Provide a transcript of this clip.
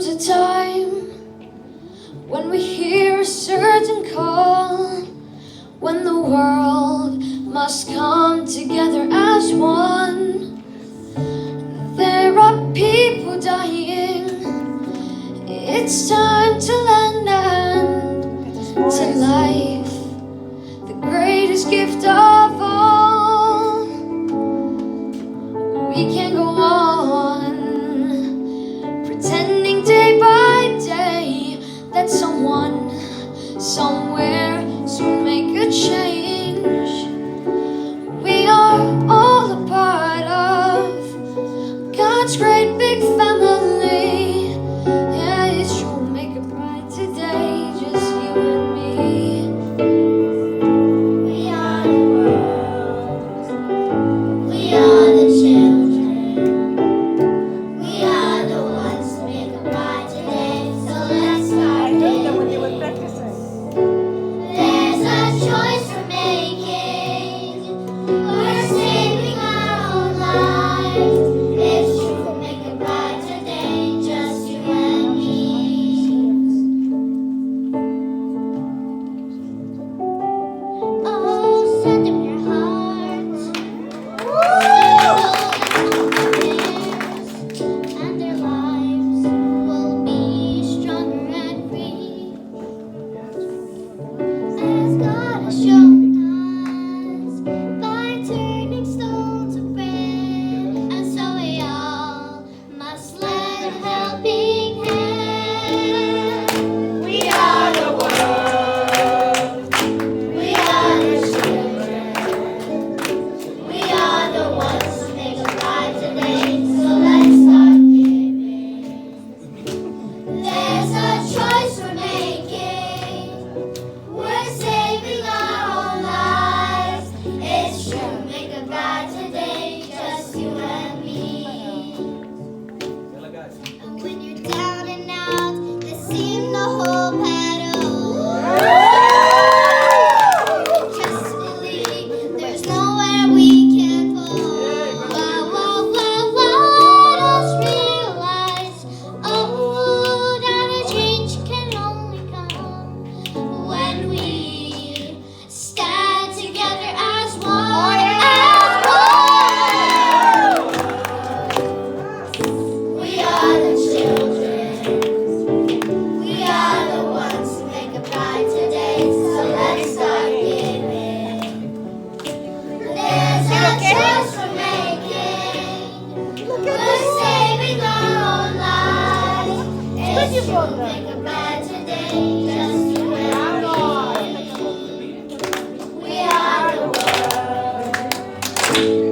a time when we hear a certain call, when the world must come together as one. There are people dying. It's time to lend a hand to life, the greatest gift of all. We can't go on pretending day by day that someone somewhere soon make a change. We are all a part of God's great big family. Yeah, it's true, make it bright today, just you and me. We are the world, we are the children, we are the ones to make it bright today. So let's start giving. There's a choice we're making, we're saving our own lives. It's true, make it bright today, just you and me. Oh, send up your hearts, and their lives will be stronger and free, as God has shown us by turning stone to bread. And so we all must lend a helping hand. We are the world, we are the children, we are the ones who make it right today. So let's start giving. There's a choice we're making, we're saving our own lives. It's true, make it right today, just you and me. And when you're down and out, there seem no hope at all. Just believe there's nowhere we can fall. Let us realize, oh, that a change can only come when we stand together as one. We are the children, we are the ones who make it bright today. So let's start giving. There's a choice we're making, we're saving our own lives. It's true, make it bright today, just you and me. We are the world.